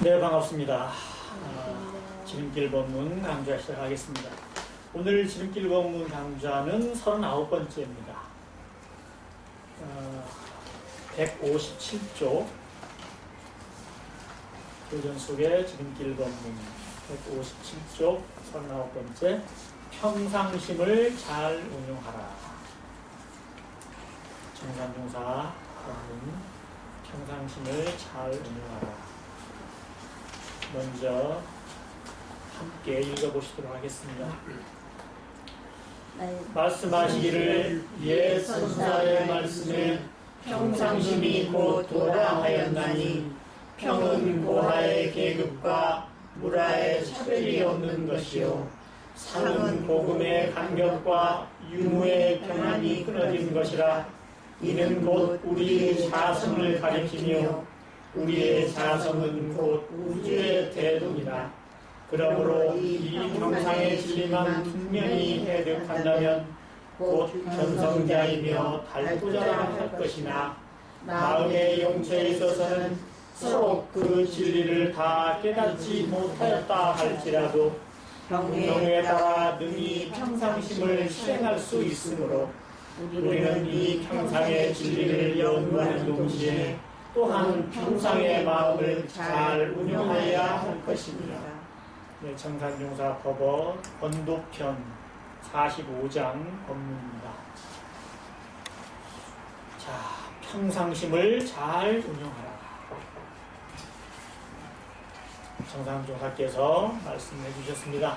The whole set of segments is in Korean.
네, 반갑습니다. 지름길 법문 강좌 시작하겠습니다. 오늘 지름길 법문 강좌는 39번째입니다. 157조 교전 속의 지름길 법문 157조 39번째 평상심을 잘 운용하라. 정산용사 법문 평상심을 잘 운용하라. 먼저 함께 읽어보시도록 하겠습니다. 말씀하시기를 옛 선사의 말씀에 평상심이 곧 도라하였나니 평은 고하의 계급과 무라의 차별이 없는 것이요 상은 복음의 간격과 유무의 평안이 끊어진 것이라. 이는 곧 우리의 자성을 가리키며 우리의 자성은 곧 우주의 대동이다. 그러므로 이 평상의 진리만 분명히 해득한다면 곧 견성자이며 달구자라 할 것이나 마음의 용처에 있어서는 서로 그 진리를 다 깨닫지 못하였다 할지라도 경우에 따라 능히 평상심을 실행할 수 있으므로 우리는 이 평상의 진리를 연구하는 동시에 또한 평상의 마음을 잘 운영해야 할 것입니다. 네, 정산용사 법어 권도편 45장 법문입니다. 자, 평상심을 잘 운영하라. 정산용사께서 말씀해 주셨습니다.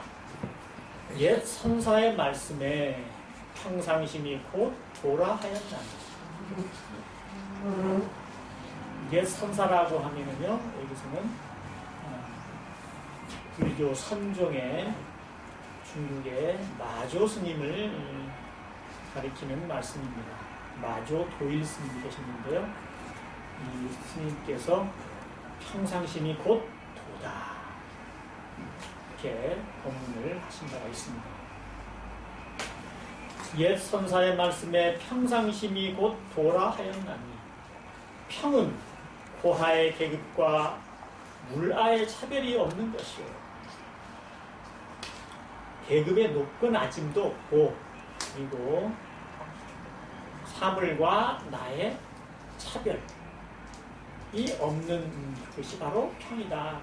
옛 선사의 말씀에 평상심이 곧 도라하였나니. 옛 선사라고 하면은요, 여기서는 불교 선종의 중국의 마조 스님을 가리키는 말씀입니다. 마조 도일 스님이 계셨는데요, 이 스님께서 평상심이 곧 도다, 이렇게 법문을 하신 바가 있습니다. 옛 선사의 말씀에 평상심이 곧 도라 하였나니, 평은 고하의 계급과 물아의 차별이 없는 것이요 계급의 높고 낮음도 없고, 그리고 사물과 나의 차별이 없는 것이 바로 평이다.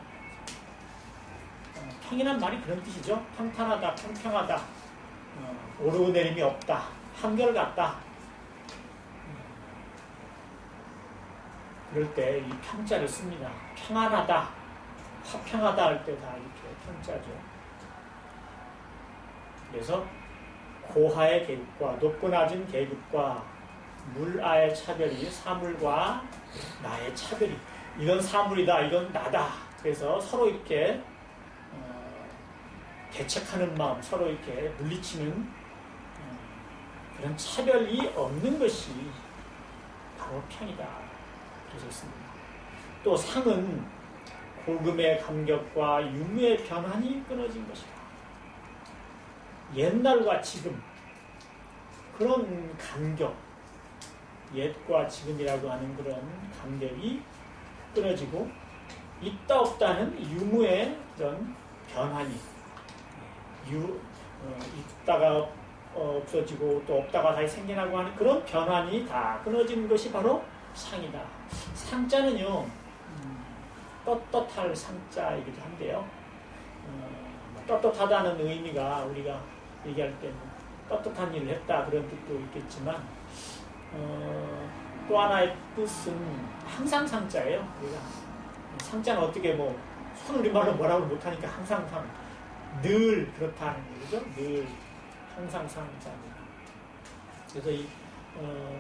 평이란 말이 그런 뜻이죠. 평탄하다, 평평하다, 오르내림이 없다, 한결같다. 그럴 때 이 평자를 씁니다. 평안하다, 화평하다 할 때 다 이렇게 평자죠. 그래서 고하의 계급과 높고 낮은 계급과 물아의 차별이, 사물과 나의 차별이, 이건 사물이다, 이건 나다. 그래서 서로 이렇게 대척하는 마음, 서로 이렇게 물리치는 그런 차별이 없는 것이 바로 평이다. 그러셨습니다. 또 상은 고금의 감격과 유무의 변환이 끊어진 것이다. 옛날과 지금 그런 간격, 옛과 지금이라고 하는 그런 간격이 끊어지고 있다 없다는 유무의 그런 변환이, 있다가 없어지고 또 없다가 다시 생겨나고 하는 그런 변환이 다 끊어지는 것이 바로 상이다. 상자는요, 떳떳할 상자이기도 한데요, 떳떳하다는 의미가 우리가 얘기할 때 떳떳한 일을 했다 그런 뜻도 있겠지만, 또 하나의 뜻은 항상 상자예요. 우리가 상자는 어떻게 뭐 손우리말로 뭐라고 못하니까 항상 상, 늘 그렇다는 거죠. 늘 항상 상자입니다. 그래서 이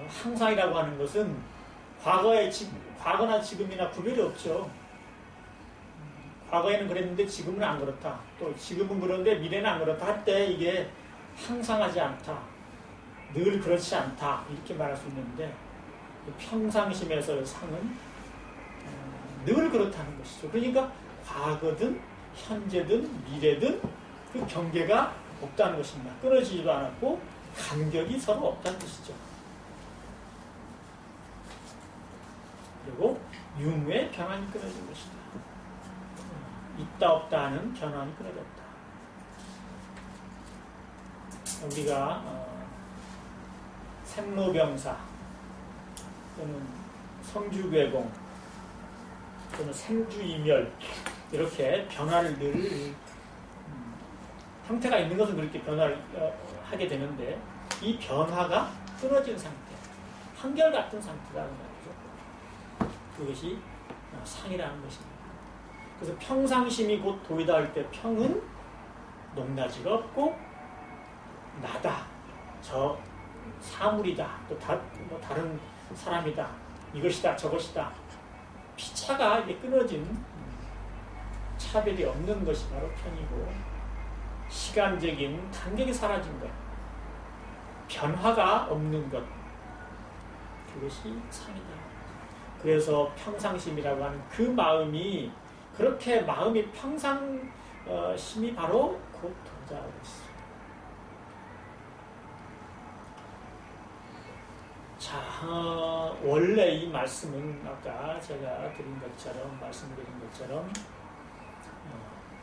항상이라고 하는 것은 과거나 지금이나 구별이 없죠. 과거에는 그랬는데 지금은 안 그렇다. 또 지금은 그런데 미래는 안 그렇다 할 때 이게 항상하지 않다, 늘 그렇지 않다, 이렇게 말할 수 있는데, 평상심에서의 상은 늘 그렇다는 것이죠. 그러니까 과거든 현재든 미래든 그 경계가 없다는 것입니다. 끊어지지도 않았고 간격이 서로 없다는 뜻이죠. 그리고 유무의 평안이 끊어진 것이다. 있다 없다 하는 변환이 끊어졌다. 우리가 생로병사 또는 성주괴공 또는 생주이멸 이렇게 변화를 늘 형태가 있는 것은 그렇게 변화를 하게 되는데 이 변화가 끊어진 상태, 한결같은 상태라는 말이죠. 그것이 상이라는 것입니다. 그래서 평상심이 곧 도이다 할 때 평은 높낮이가 없고 나다, 저 사물이다, 또 다른 사람이다, 이것이다, 저것이다. 피차가 이게 끊어진 차별이 없는 것이 바로 평이고 시간적인 간격이 사라진 것, 변화가 없는 것, 그것이 상이다. 그래서 평상심이라고 하는 그 마음이 그렇게 마음이 평상심이 바로 곧 도자가 있습니다. 자, 원래 이 말씀은 아까 제가 말씀드린 것처럼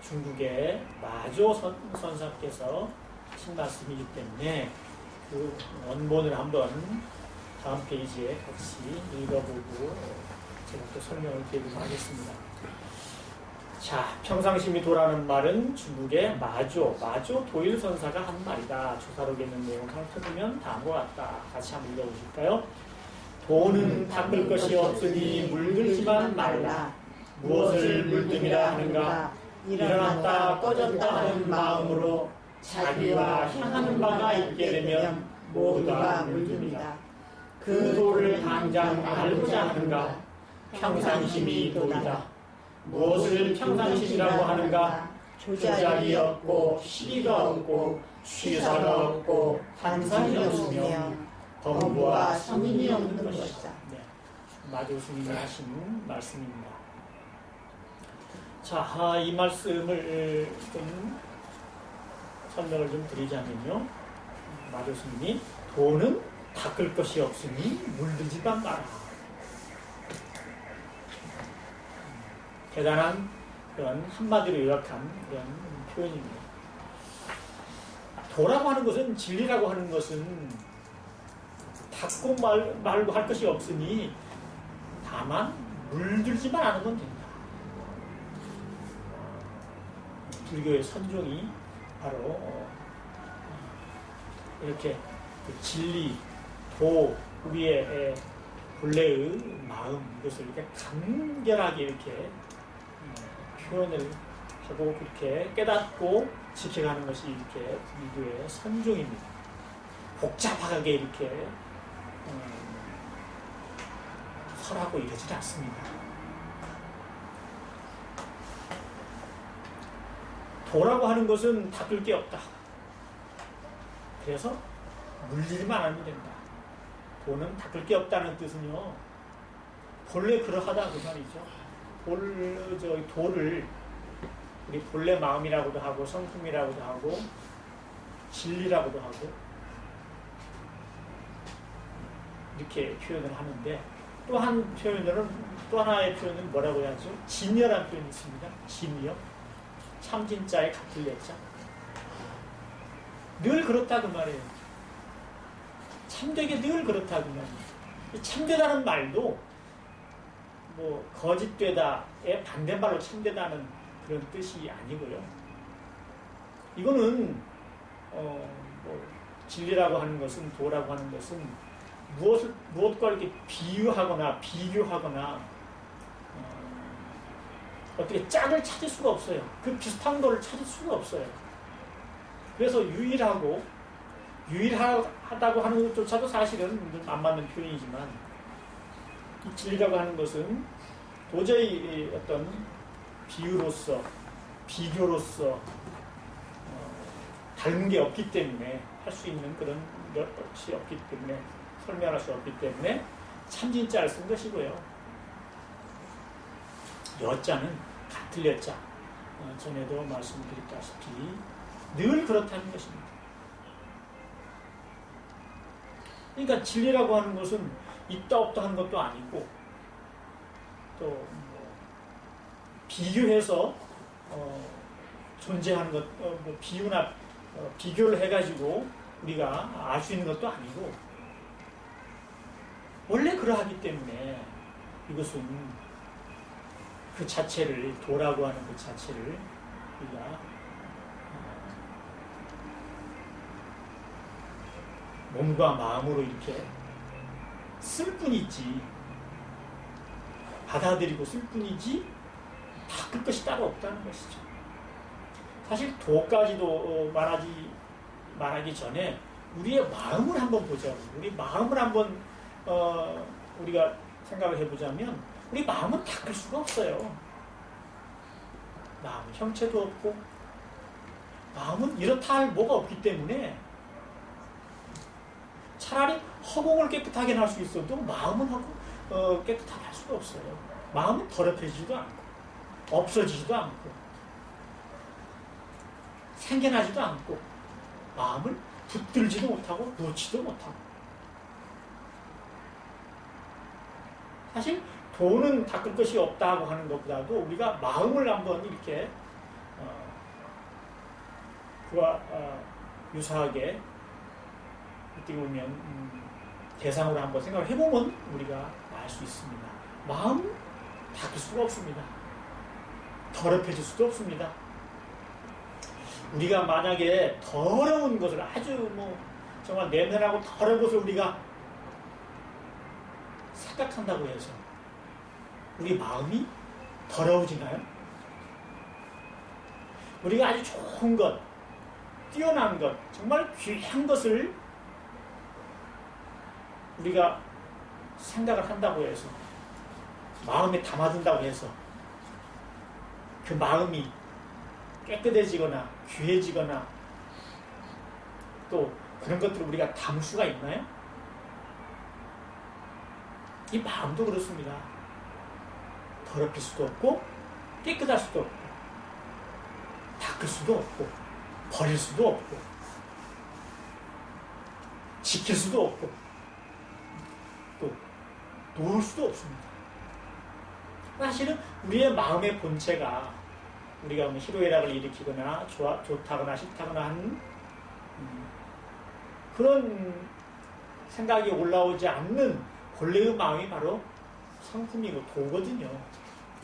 중국의 마조 선사께서 하신 말씀이기 때문에 그 원본을 한번 다음 페이지에 같이 읽어보고 제가 또 설명을 드리도록 하겠습니다. 자, 평상심이 도라는 말은 중국의 마조 도일 선사가 한 말이다. 조사록에 있는 내용을 살펴보면 다음과 같다. 같이 한번 읽어보실까요? 도는 닦을 것이 없으니 물들지만 말라. 무엇을 물듦이라 하는가? 일어났다 꺼졌다 하는 마음으로 자기와 향하는 바가 있게 되면 모두가 물듭니다. 그 도를 당장 알고자 하는가? 평상심이 도이다. 무엇을 평상심이라고 하는가? 조작이 없고 시비가 없고 취사가 없고 한산이 없으며 범부와 성인이 없는 것이다. 네, 마조 스님이 하신 말씀입니다. 자, 이 말씀을 좀 설명을 좀 드리자면요. 마조 스님이 도는 닦을 것이 없으니 물들지만 마라. 대단한 그런 한마디로 요약한 그런 표현입니다. 도라고 하는 것은, 진리라고 하는 것은 닦고 말고 할 것이 없으니 다만 물들지만 않으면 된다. 불교의 선종이 바로 이렇게 진리, 도, 우리의 본래의 마음, 이것을 이렇게 간결하게 이렇게 표현을 하고 그렇게 깨닫고 지켜가는 것이 이렇게 불교의 선종입니다. 복잡하게 이렇게 설하고 이러지 않습니다. 도라고 하는 것은 닦을 게 없다. 그래서 물질만 하면 된다. 도는 닦을 게 없다는 뜻은요, 본래 그러하다 그 말이죠. 도를 우리 본래 마음이라고도 하고 성품이라고도 하고 진리라고도 하고 이렇게 표현을 하는데, 또 하나의 표현은 뭐라고 해야죠? 진여라는 표현이 있습니다. 진여. 참진자에 같을 여자. 늘 그렇다 그 말이에요. 참되게 늘 그렇다 그 말이에요. 참되다는 말도 뭐 거짓되다의 반대말로 참되다는 그런 뜻이 아니고요. 이거는 진리라고 하는 것은, 도라고 하는 것은 무엇과 이렇게 비유하거나 비교하거나 어떻게 짝을 찾을 수가 없어요. 그 비슷한 거를 찾을 수가 없어요. 그래서 유일하다고 하는 것조차도 사실은 안 맞는 표현이지만, 이 진리라고 하는 것은 도저히 어떤 비유로서, 비교로서 다른 게 없기 때문에, 할 수 있는 그런 것이 없기 때문에, 설명할 수 없기 때문에 참진자를 쓴 것이고요. 여자는 같을 여자, 전에도 말씀드렸다시피 늘 그렇다는 것입니다. 그러니까 진리라고 하는 것은 있다 없다 하는 것도 아니고, 또 비교해서 존재하는 것, 뭐 비유나 비교를 해가지고 우리가 알 수 있는 것도 아니고 원래 그러하기 때문에 이것은 그 자체를 도라고 하는 그 자체를 우리가 몸과 마음으로 이렇게 쓸 뿐이지 받아들이고 쓸 뿐이지 바꿀 것이 따로 없다는 것이죠. 사실 도까지도 말하기 전에 우리의 마음을 한번 보자고. 우리 마음을 한번 우리가 생각을 해보자면 우리 마음은 바꿀 수가 없어요. 마음은 형체도 없고 마음은 이렇다 할 뭐가 없기 때문에 차라리 허공을 깨끗하게 할 수 있어도 마음은 깨끗하게 할 수가 없어요. 마음은 더럽혀지지도 않고 없어지지도 않고 생겨나지도 않고 마음을 붙들지도 못하고 놓지도 못하고 사실 도는 닦을 것이 없다고 하는 것보다도 우리가 마음을 한번 이렇게 그와 유사하게 어떻게 보면 대상으로 한번 생각을 해보면 우리가 알 수 있습니다. 마음 닦을 수가 없습니다. 더럽혀질 수도 없습니다. 우리가 만약에 더러운 것을 아주 정말 내면하고 더러운 것을 우리가 생각한다고 해서 우리 마음이 더러워지나요? 우리가 아주 좋은 것, 뛰어난 것, 정말 귀한 것을 우리가 생각을 한다고 해서 마음에 담아둔다고 해서 그 마음이 깨끗해지거나 귀해지거나 또 그런 것들을 우리가 담을 수가 있나요? 이 마음도 그렇습니다. 더럽힐 수도 없고 깨끗할 수도 없고 닦을 수도 없고 버릴 수도 없고 지킬 수도 없고 또 놓을 수도 없습니다. 사실은 우리의 마음의 본체가 우리가 희로애락을 일으키거나 좋다거나 싫다거나 하는 그런 생각이 올라오지 않는 본래의 마음이 바로 성품이고 도거든요.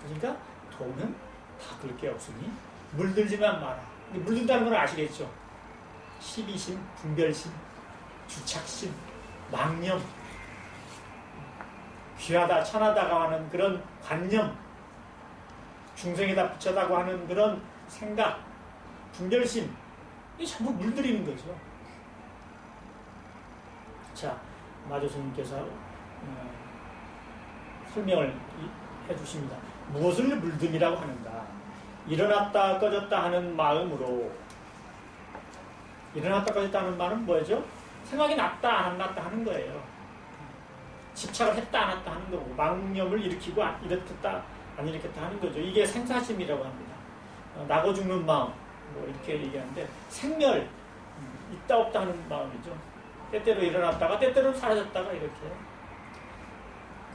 그러니까 도는 닦을 게 없으니 물들지만 마라. 물든다는 건 아시겠죠? 시비심, 분별심, 주착심, 망념, 귀하다, 천하다가 하는 그런 관념, 중생에다 붙여다고 하는 그런 생각, 분별심, 이 전부 물들이는 거죠. 자, 마조스님께서 설명을 해주십니다. 무엇을 물듦이라고 하는가? 일어났다 꺼졌다 하는 마음으로, 일어났다 꺼졌다 하는 말은 뭐죠? 생각이 났다 안 났다 하는 거예요. 집착을 했다 안 했다 하는 거고, 망념을 일으키고 일으켰다 안 일으켰다 하는 거죠. 이게 생사심이라고 합니다. 나고 죽는 마음, 이렇게 얘기하는데 생멸, 있다 없다 하는 마음이죠. 때때로 일어났다가 때때로 사라졌다가 이렇게.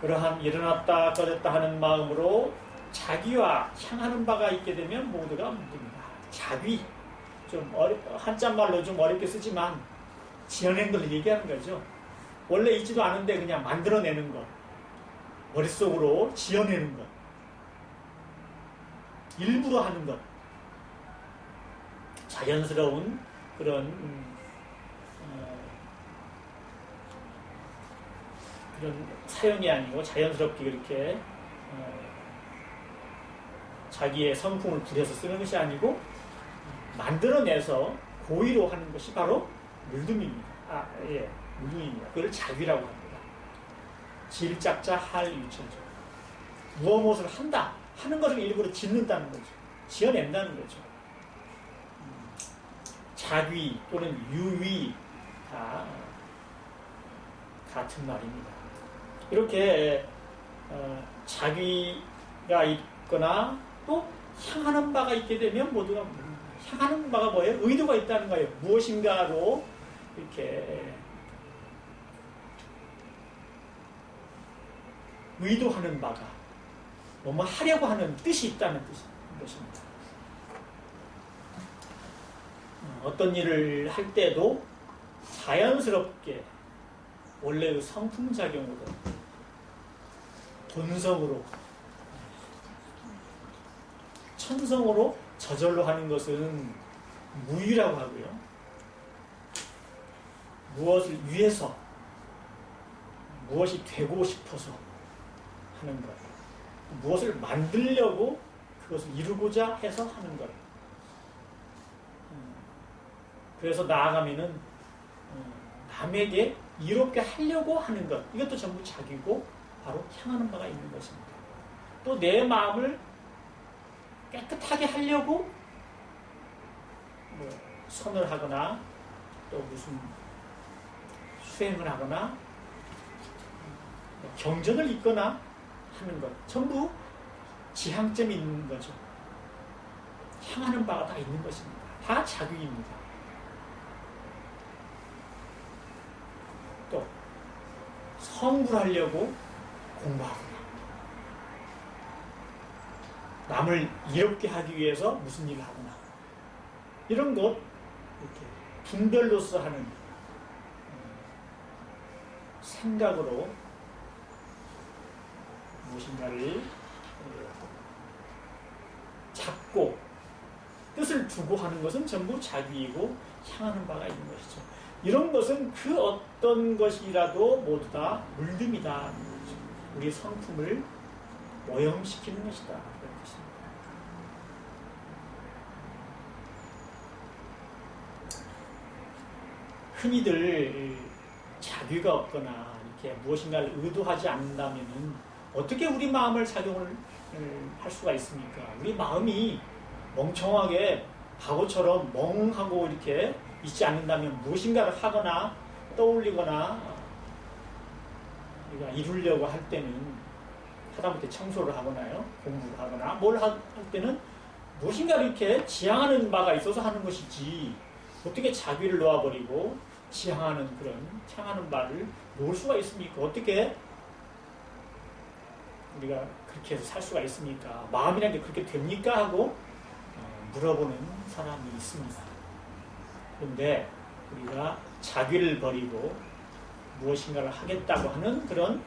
그러한 일어났다 꺼졌다 하는 마음으로 자기와 향하는 바가 있게 되면 모두가 문제입니다. 자기, 좀 한자말로 좀 어렵게 쓰지만 지어낸 걸 얘기하는 거죠. 원래 있지도 않은데 그냥 만들어내는 것, 머릿속으로 지어내는 것, 일부러 하는 것, 자연스러운 그런 그런 사연이 아니고 자연스럽게 그렇게 자기의 성품을 부려서 쓰는 것이 아니고 만들어내서 고의로 하는 것이 바로 물듬입니다. 물듬입니다. 그걸 자귀라고 합니다. 질작자 할 유천죠. 무엇을 한다 하는 것을 일부러 짓는다는 거죠. 지어낸다는 거죠. 자귀 또는 유위 다 같은 말입니다. 이렇게 자귀가 있거나 또 향하는 바가 있게 되면 모두가 향하는 바가 뭐예요? 의도가 있다는 거예요. 무엇인가로 이렇게 의도하는 바가 뭐뭐 하려고 하는 뜻이 있다는 것입니다. 어떤 일을 할 때도 자연스럽게 원래의 성품작용으로 본성으로 천성으로 저절로 하는 것은 무의라고 하고요. 무엇을 위해서 무엇이 되고 싶어서 하는 것, 무엇을 만들려고 그것을 이루고자 해서 하는 것. 그래서 나아가면은 남에게 이롭게 하려고 하는 것, 이것도 전부 자기고 바로 향하는 바가 있는 것입니다. 또 내 마음을 깨끗하게 하려고 선을 하거나 또 무슨 수행을 하거나 경전을 읽거나 하는 것, 전부 지향점이 있는 거죠. 향하는 바가 다 있는 것입니다. 다 자극입니다. 또 성불 하려고 공부하거나 남을 이롭게 하기 위해서 무슨 일을 하거나 이런 것 이렇게 분별로서 하는 생각으로 무엇인가를 잡고 뜻을 두고 하는 것은 전부 자기이고 향하는 바가 있는 것이죠. 이런 것은 그 어떤 것이라도 모두 다 물듦이다. 우리 성품을 오염시키는 것이다. 그런 것입니다. 흔히들 자귀가 없거나 이렇게 무엇인가를 의도하지 않는다면은 어떻게 우리 마음을 작용을 할 수가 있습니까? 우리 마음이 멍청하게 바보처럼 멍하고 이렇게 있지 않는다면 무엇인가를 하거나 떠올리거나 우리가 이루려고 할 때는 하다못해 청소를 하거나요, 공부를 하거나 뭘 할 때는 무엇인가를 이렇게 지향하는 바가 있어서 하는 것이지 어떻게 자귀를 놓아버리고 지향하는 그런 향하는 바를 놓을 수가 있습니까? 어떻게 우리가 그렇게 해서 살 수가 있습니까? 마음이라는 게 그렇게 됩니까? 하고 물어보는 사람이 있습니다. 그런데 우리가 자귀를 버리고 무엇인가를 하겠다고 하는 그런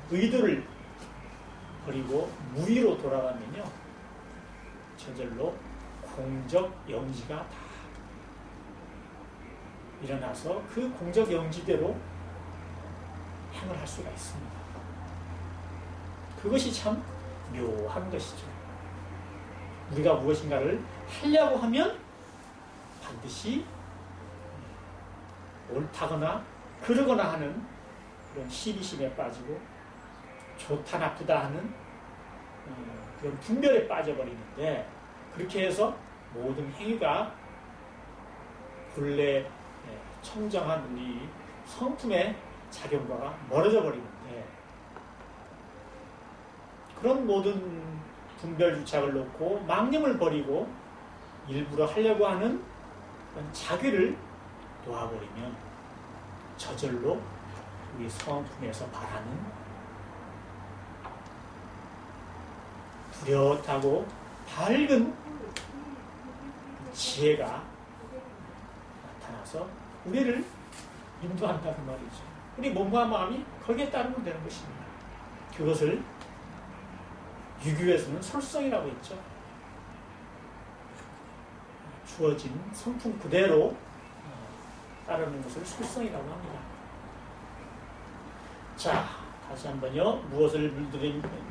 의도를 버리고 무의로 돌아가면요, 저절로 공적 영지가 다 일어나서 그 공적 영지대로 행을 할 수가 있습니다. 그것이 참 묘한 것이죠. 우리가 무엇인가를 하려고 하면 반드시 옳다거나 그러거나 하는 그런 시비심에 빠지고 좋다 나쁘다 하는 그런 분별에 빠져버리는데, 그렇게 해서 모든 행위가 본래 청정한 우리 성품의 작용과 멀어져 버리는데, 그런 모든 분별 주착을 놓고 망념을 버리고 일부러 하려고 하는 그런 자귀를 놓아버리면 저절로 우리 성품에서 바라는 뚜렷하고 밝은 지혜가 나타나서 우리를 인도한다는 말이죠. 우리 몸과 마음이 거기에 따르면 되는 것입니다. 그것을 유교에서는 솔성이라고 했죠. 주어진 성품 그대로 따르는 것을 솔성이라고 합니다. 자, 다시 한번요. 무엇을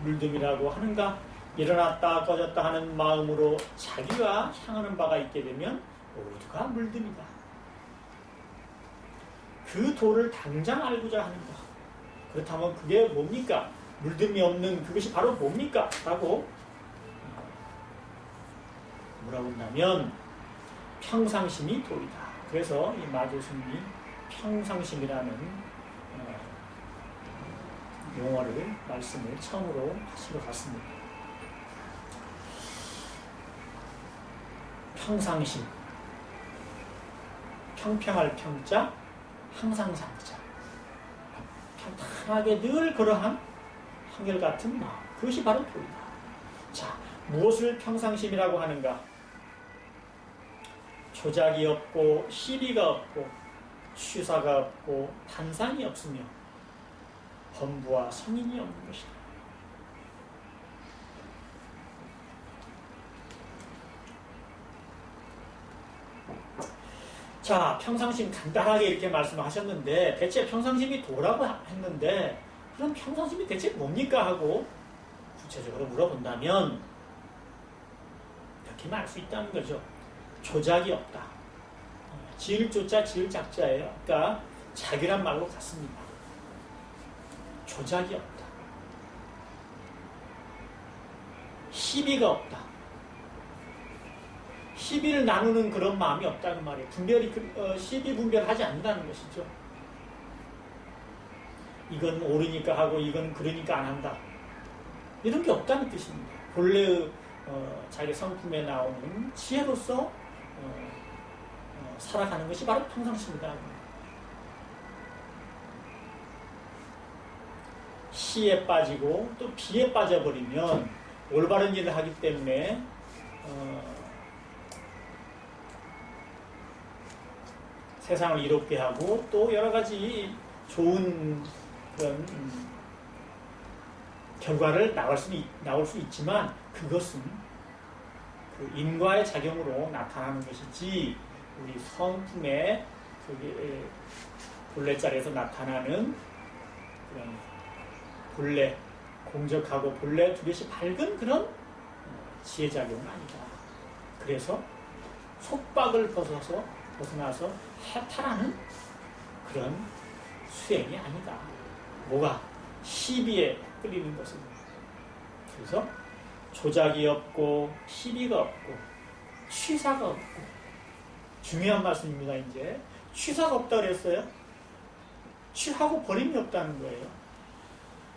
물듦이라고 하는가? 일어났다 꺼졌다 하는 마음으로 자기가 향하는 바가 있게 되면 모두가 물듭니다. 그 도를 당장 알고자 하는 것. 그렇다면 그게 뭡니까? 물듦이 없는 그것이 바로 뭡니까? 라고 물어본다면 평상심이 도이다. 그래서 이 마조스님이 평상심이라는 용어를, 말씀을 처음으로 하신 것 같습니다. 평상심, 평평할 평자, 항상 상자, 평탄하게 늘 그러한 한결같은 마음, 그것이 바로 도이다. 자, 무엇을 평상심이라고 하는가? 조작이 없고 시비가 없고 취사가 없고 탄상이 없으며 범부와 성인이 없는 것이다. 자, 평상심 간단하게 이렇게 말씀하셨는데 대체 평상심이 도라고 했는데 그럼 평상심이 대체 뭡니까 하고 구체적으로 물어본다면 이렇게 말할 수 있다는 거죠. 조작이 없다. 지을 조자 지을 작자예요. 그러니까 작이란 말로 같습니다. 조작이 없다. 시비가 없다. 시비를 나누는 그런 마음이 없다는 말이에요. 시비 분별하지 않는다는 것이죠. 이건 옳으니까 하고 이건 그러니까 안 한다. 이런 게 없다는 뜻입니다. 본래의 자기 성품에 나오는 지혜로서 살아가는 것이 바로 평상심이다. 시에 빠지고 또 비에 빠져버리면 올바른 일을 하기 때문에 세상을 이롭게 하고 또 여러 가지 좋은 그런 결과를 나올 수 있지만 그것은 그 인과의 작용으로 나타나는 것이지 우리 성품의 본래 자리에서 나타나는 그런 본래 공적하고 본래 두려시 밝은 그런 지혜작용은 아니다. 그래서 속박을 벗어나서 해탈하는 그런 수행이 아니다. 뭐가? 시비에 끌리는 것은. 그래서 조작이 없고 시비가 없고 취사가 없고 중요한 말씀입니다. 이제 취사가 없다고 그랬어요. 취하고 버림이 없다는 거예요.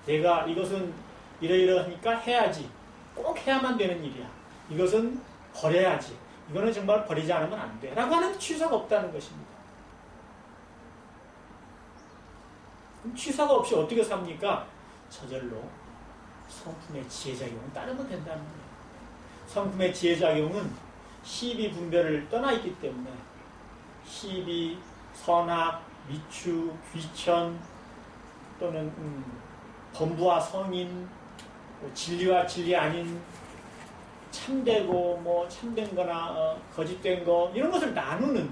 내가 이것은 이러이러하니까 해야지. 꼭 해야만 되는 일이야. 이것은 버려야지. 이거는 정말 버리지 않으면 안 돼. 라고 하는 취사가 없다는 것입니다. 그럼 취사가 없이 어떻게 삽니까? 저절로 성품의 지혜작용은 따르면 된다는 거예요. 성품의 지혜작용은 시비 분별을 떠나 있기 때문에 시비, 선악, 미추, 귀천 또는 범부와 성인, 진리와 진리 아닌 참되고 뭐 참된 거나 거짓된 거 이런 것을 나누는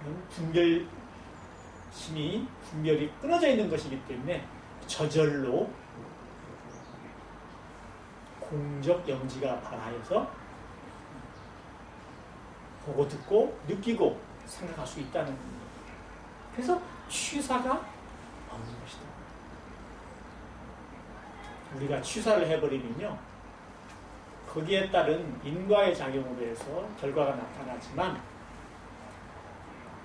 그런 분별이 끊어져 있는 것이기 때문에 저절로 공적 영지가 발하여서 보고 듣고 느끼고 생각할 수 있다는 겁니다. 그래서 취사가 없는 것이다. 우리가 취사를 해버리면요 거기에 따른 인과의 작용으로 해서 결과가 나타나지만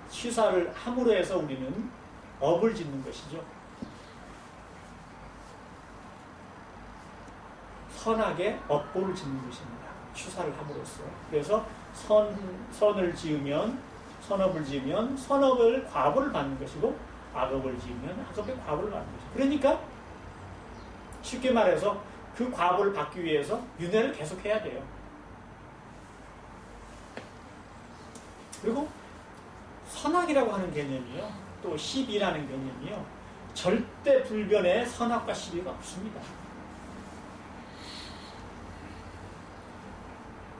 취사를 함으로 해서 우리는 업을 짓는 것이죠. 선악의 업보를 짓는 것입니다. 취사를 함으로써. 그래서 선을 지으면 선업을 지으면 선업을 과보를 받는 것이고 악업을 지으면 악업의 과보를 받는 것이죠. 그러니까 쉽게 말해서 그 과보를 받기 위해서 윤회를 계속해야 돼요. 그리고 선악이라고 하는 개념이요. 또 시비라는 개념이요. 절대 불변의 선악과 시비가 없습니다.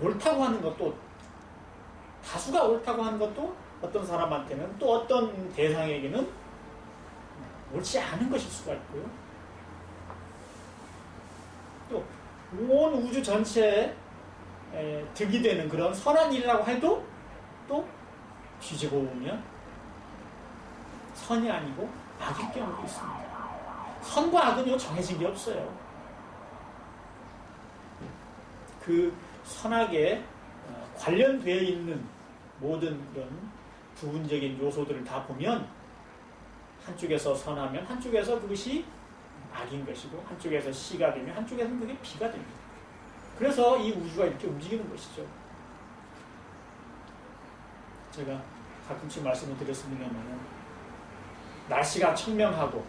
옳다고 하는 것도 다수가 옳다고 하는 것도 어떤 사람한테는 또 어떤 대상에게는 옳지 않은 것일 수가 있고요. 또 온 우주 전체에 득이 되는 그런 선한 일이라고 해도 또 뒤집어 보면 선이 아니고 악일 경우도 있습니다. 선과 악은 정해진 게 없어요. 그 선악에 관련되어 있는 모든 그런 부분적인 요소들을 다 보면 한쪽에서 선하면 한쪽에서 그것이 악인 것이고 한쪽에서 시가 되면 한쪽에서는 그게 비가 됩니다. 그래서 이 우주가 이렇게 움직이는 것이죠. 제가 가끔씩 말씀을 드렸습니다만 날씨가 청명하고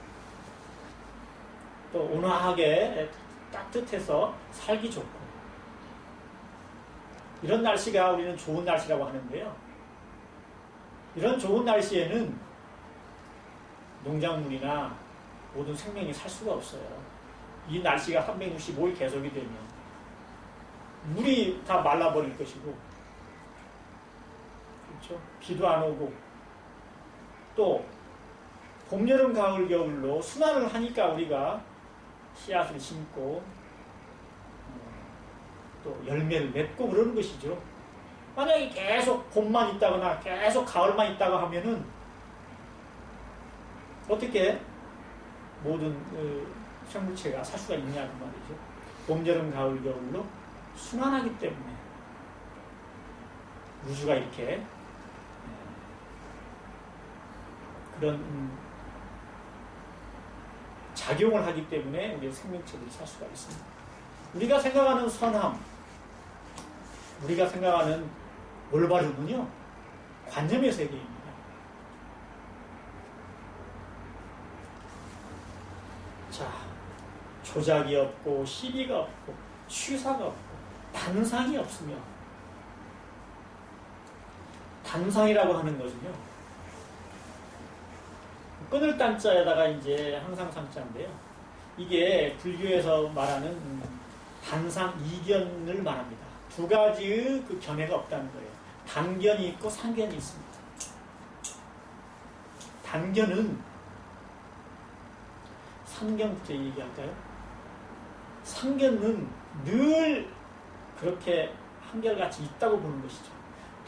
또 온화하게 따뜻해서 살기 좋고 이런 날씨가 우리는 좋은 날씨라고 하는데요. 이런 좋은 날씨에는 농작물이나 모든 생명이 살 수가 없어요. 이 날씨가 365일 계속이 되면 물이 다 말라버릴 것이고, 그렇죠? 비도 안 오고, 또 봄, 여름, 가을, 겨울로 순환을 하니까 우리가 씨앗을 심고 또 열매를 맺고 그러는 것이죠. 만약에 계속 봄만 있다거나 계속 가을만 있다고 하면은 어떻게 모든 생물체가 살 수가 있냐고 말이죠. 봄, 여름, 가을, 겨울로 순환하기 때문에 우주가 이렇게 그런 작용을 하기 때문에 우리의 생명체들이 살 수가 있습니다. 우리가 생각하는 선함, 우리가 생각하는 올바름은요, 관념의 세계입니다. 자, 조작이 없고 시비가 없고 취사가 없고 단상이 없으며, 단상이라고 하는 것은요, 끊을 딴자에다가 이제 항상 상자인데요. 이게 불교에서 말하는 단상 이견을 말합니다. 두 가지의 그 견해가 없다는 거예요. 단견이 있고 상견이 있습니다. 단견은 상견부터 얘기할까요? 상견은 늘 그렇게 한결같이 있다고 보는 것이죠.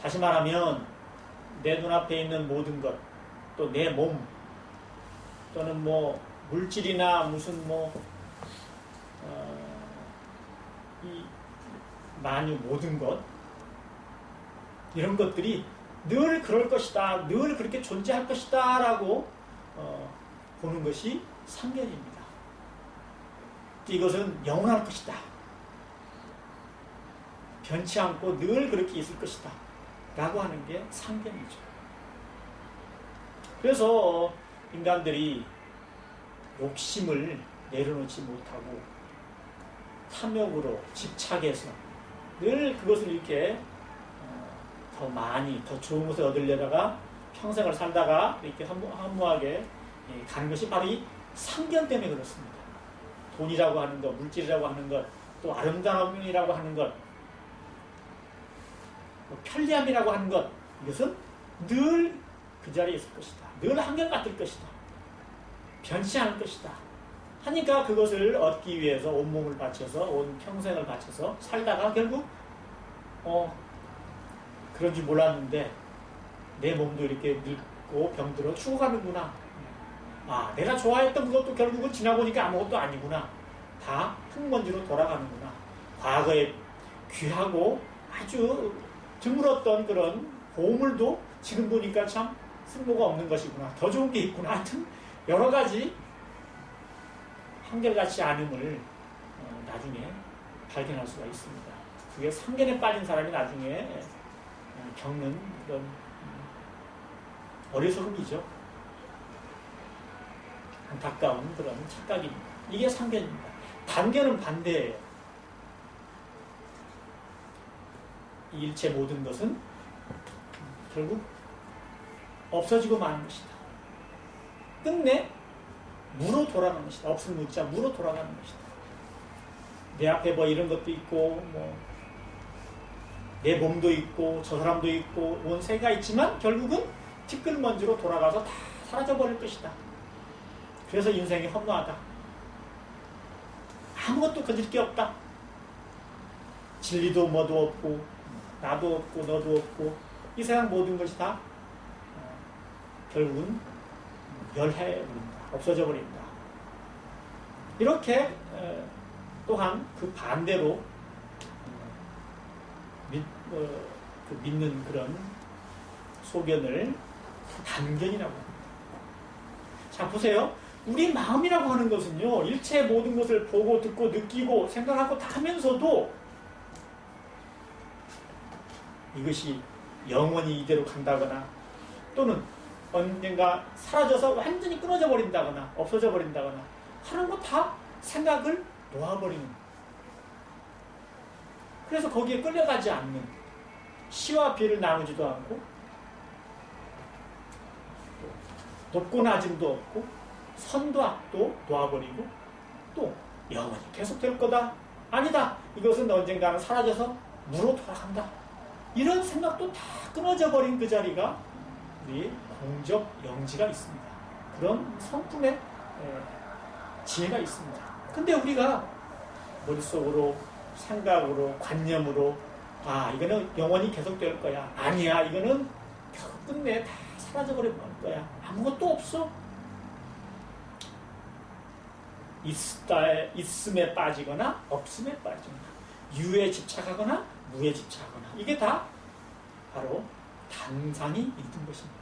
다시 말하면 내 눈앞에 있는 모든 것, 또 내 몸, 또는 뭐 물질이나 무슨 이 만유 모든 것, 이런 것들이 늘 그럴 것이다, 늘 그렇게 존재할 것이다 라고 보는 것이 상견입니다. 이것은 영원할 것이다, 변치 않고 늘 그렇게 있을 것이다 라고 하는 게 상견이죠. 그래서 인간들이 욕심을 내려놓지 못하고 탐욕으로 집착해서 늘 그것을 이렇게 더 많이, 더 좋은 것을 얻으려다가 평생을 살다가 이렇게 허무하게 가는 것이 바로 이 상견 때문에 그렇습니다. 돈이라고 하는 것, 물질이라고 하는 것, 또 아름다움이라고 하는 것, 편리함이라고 하는 것, 이것은 늘 그 자리에 있을 것이다. 늘 한결같을 것이다. 변치 않을 것이다. 하니까 그것을 얻기 위해서 온몸을 바쳐서, 온 평생을 바쳐서 살다가 결국 그런 줄 몰랐는데 내 몸도 이렇게 늙고 병들어 죽어가는구나. 아, 내가 좋아했던 그것도 결국은 지나보니까 아무것도 아니구나. 다 흙먼지로 돌아가는구나. 과거에 귀하고 아주 드물었던 그런 보물도 지금 보니까 참 쓸모가 없는 것이구나. 더 좋은 게 있구나. 하여튼 여러 가지 한결같이 않음을 나중에 발견할 수가 있습니다. 그게 상견에 빠진 사람이 나중에 겪는 그런 어리석음이죠. 안타까운 그런 착각입니다. 이게 상견입니다. 단견은 반대예요. 이 일체 모든 것은 결국 없어지고 마는 것이다. 끝내 무로 돌아가는 것이다. 없을 무자 무로 돌아가는 것이다. 내 앞에 뭐 이런 것도 있고 내 몸도 있고 저 사람도 있고 온 세계가 있지만 결국은 티끌먼지로 돌아가서 다 사라져버릴 것이다. 그래서 인생이 험로하다. 아무것도 가질 게 없다. 진리도 뭐도 없고 나도 없고 너도 없고 이 세상 모든 것이 다 결국은 멸해버린다. 없어져 버린다. 이렇게 또한 그 반대로 믿는 그런 소견을 단견이라고 합니다. 자, 보세요. 우리 마음이라고 하는 것은요, 일체 모든 것을 보고 듣고 느끼고 생각하고 다 하면서도 이것이 영원히 이대로 간다거나 또는 언젠가 사라져서 완전히 끊어져 버린다거나 없어져 버린다거나 하는 거 다 생각을 놓아버리는, 그래서 거기에 끌려가지 않는 시와 비를 나누지도 않고 높고 낮음도 없고 선도 악도 놓아버리고 또 영원히 계속될 거다. 아니다. 이것은 언젠가는 사라져서 무로 돌아간다. 이런 생각도 다 끊어져 버린 그 자리가 우리 공적 영지가 있습니다. 그런 성품의 지혜가 있습니다. 근데 우리가 머릿속으로 생각으로 관념으로 이거는 영원히 계속될 거야. 아니야. 이거는 끝내 다 사라져버릴 거야. 아무것도 없어. 있음에 빠지거나 없음에 빠지거나 유에 집착하거나 무에 집착하거나 이게 다 바로 단상이 있는 것입니다.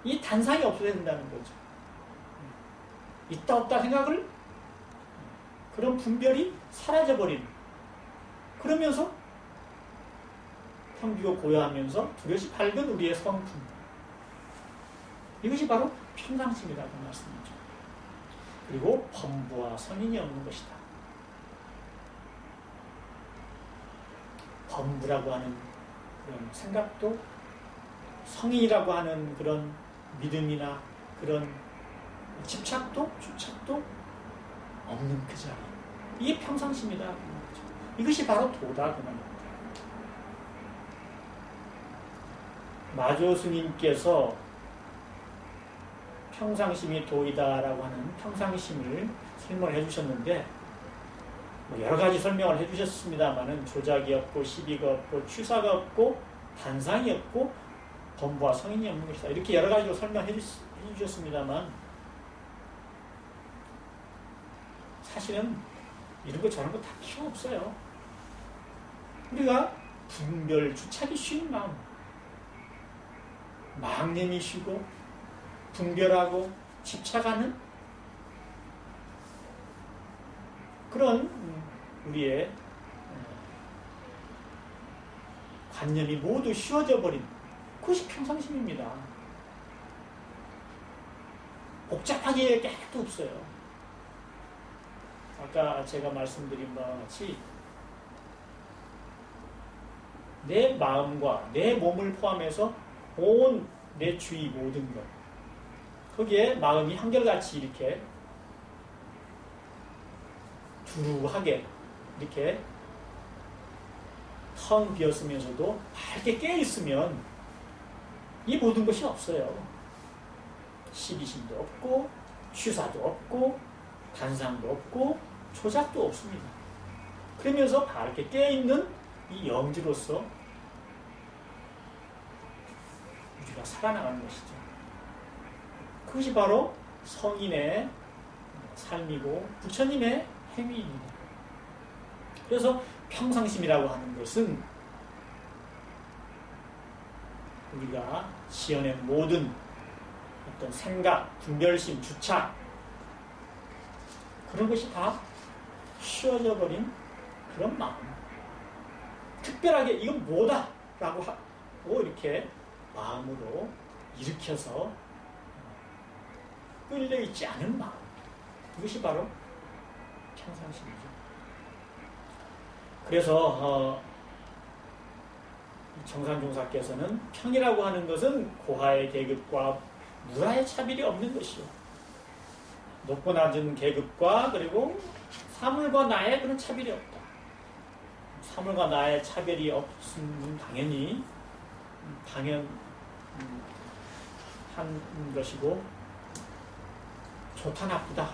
이 단상이 없어야 된다는 거죠. 있다 없다 생각을 그런 분별이 사라져버리는 그러면서 평비고 고요하면서 두려시 밝은 우리의 성품 이것이 바로 평상심이라고 말씀이죠. 그리고 범부와 선인이 없는 것이다. 범부라고 하는 그런 생각도 성인이라고 하는 그런 믿음이나 그런 집착도 주착도 없는 그 자리. 이게 평상심이다. 이것이 바로 도다 그 말입니다. 마조 스님께서 평상심이 도이다라고 하는 평상심을 설명을 해주셨는데 여러 가지 설명을 해주셨습니다만은 조작이 없고 시비가 없고 취사가 없고 단상이 없고 범부와 성인이 없는 것이다. 이렇게 여러 가지로 설명해 주셨습니다만 사실은 이런 거 저런 거 다 필요 없어요. 우리가 분별 주착이 쉬운 마음, 망념이 쉬고 분별하고 집착하는 그런 우리의 관념이 모두 쉬워져 버린 그것이 평상심입니다. 복잡하게 얘기할 게 없어요. 아까 제가 말씀드린 바와 같이 내 마음과 내 몸을 포함해서 온 내 주위 모든 것 거기에 마음이 한결같이 이렇게 두루하게 이렇게 텅 비었으면서도 밝게 깨어있으면 이 모든 것이 없어요. 시기심도 없고 취사도 없고 단상도 없고 조작도 없습니다. 그러면서 밝게 깨어있는 이 영지로서 우리가 살아나가는 것이죠. 그것이 바로 성인의 삶이고 부처님의 행위입니다. 그래서 평상심이라고 하는 것은 우리가 지어낸 모든 어떤 생각, 분별심, 주착 그런 것이 다 쉬워져 버린 그런 마음. 특별하게 이건 뭐다 라고 하고 이렇게 마음으로 일으켜서 끌려있지 않은 마음. 이것이 바로 평상심이죠. 그래서 정산종사께서는 평이라고 하는 것은 고하의 계급과 무라의 차별이 없는 것이요. 높고 낮은 계급과 그리고 사물과 나의 그런 차별이 없다. 사물과 나의 차별이 없으면 당연한 것이고 좋다 나쁘다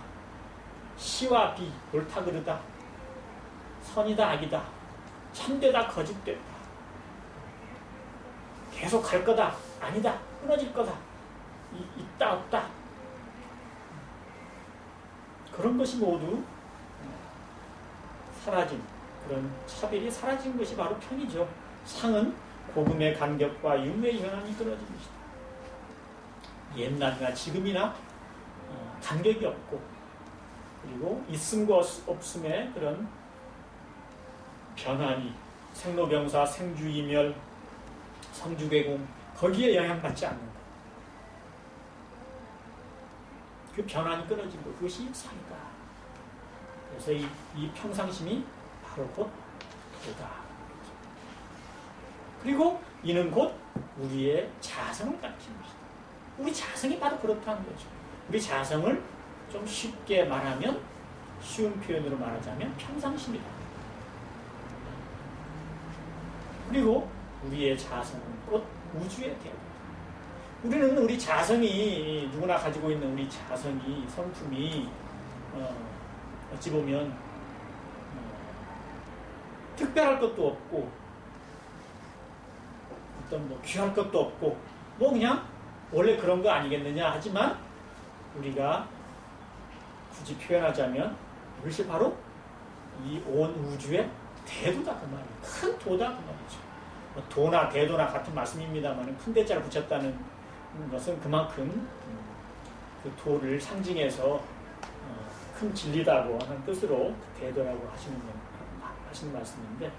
시와 비 옳다 그르다 선이다 악이다 참되다 거짓되다 계속 갈 거다 아니다 끊어질 거다 있다 없다 그런 것이 모두 사라진 그런 차별이 사라진 것이 바로 평이죠. 상은 고금의 간격과 유무의 현황이 끊어진 것이다. 옛날이나 지금이나 간격이 없고 그리고 있음과 없음의 그런 변환이 생로병사, 생주이멸, 성주괴공 거기에 영향받지 않는다. 그 변환이 끊어진 것 그것이 상이다. 그래서 이 평상심이 바로 곧 도다. 그리고 이는 곧 우리의 자성을 가르치는 것이다. 우리 자성이 바로 그렇다는 거죠. 우리 자성을 좀 쉽게 말하면, 쉬운 표현으로 말하자면 평상심이다. 그리고 우리의 자성은 곧 우주의 대우다. 우리는 우리 자성이, 누구나 가지고 있는 우리 자성이, 성품이 어찌 보면 특별할 것도 없고 어떤 뭐 귀할 것도 없고 뭐 그냥 원래 그런 거 아니겠느냐 하지만 우리가 굳이 표현하자면 이것이 바로 이 온 우주의 대도다 그 말이에요. 큰 도다 그 말이죠. 뭐 도나 대도나 같은 말씀입니다만 큰 대자를 붙였다는 것은 그만큼 그 도를 상징해서 큰 진리다고 하는 뜻으로 대도라고 하시는 말씀인데,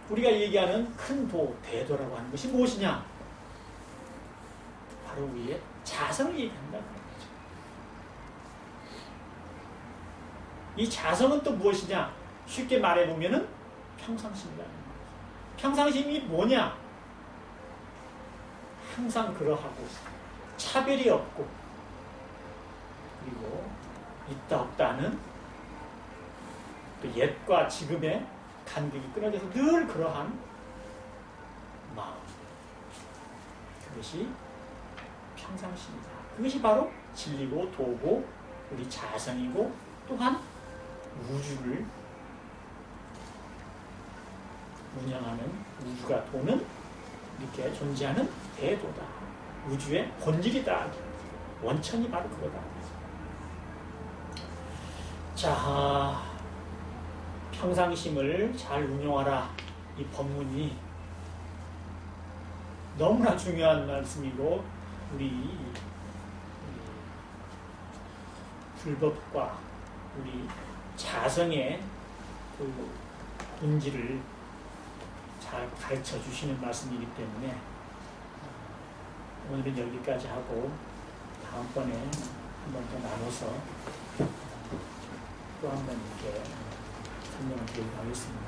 우리가 얘기하는 큰 도, 대도라고 하는 것이 무엇이냐? 바로 우리의 자성을 얘기한다는 거죠. 이 자성은 또 무엇이냐? 쉽게 말해보면은 평상심이라는 거죠. 평상심이 뭐냐? 항상 그러하고 차별이 없고 그리고 있다 없다는 또 옛과 지금의 간격이 끊어져서 늘 그러한 마음, 그것이 평상심이다. 그것이 바로 진리고 도고 우리 자성이고 또한 우주를 운영하는, 우주가 도는 이렇게 존재하는 대도다. 우주의 본질이다. 원천이 바로 그거다. 자, 평상심을 잘 운용하라. 이 법문이 너무나 중요한 말씀이고, 우리 불법과 우리 자성의 그 본질을 잘 가르쳐 주시는 말씀이기 때문에 오늘은 여기까지 하고 다음번에 한 번 더 나눠서 또 한 번 이렇게 설명을 드리도록 하겠습니다.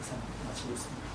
이상 마치겠습니다.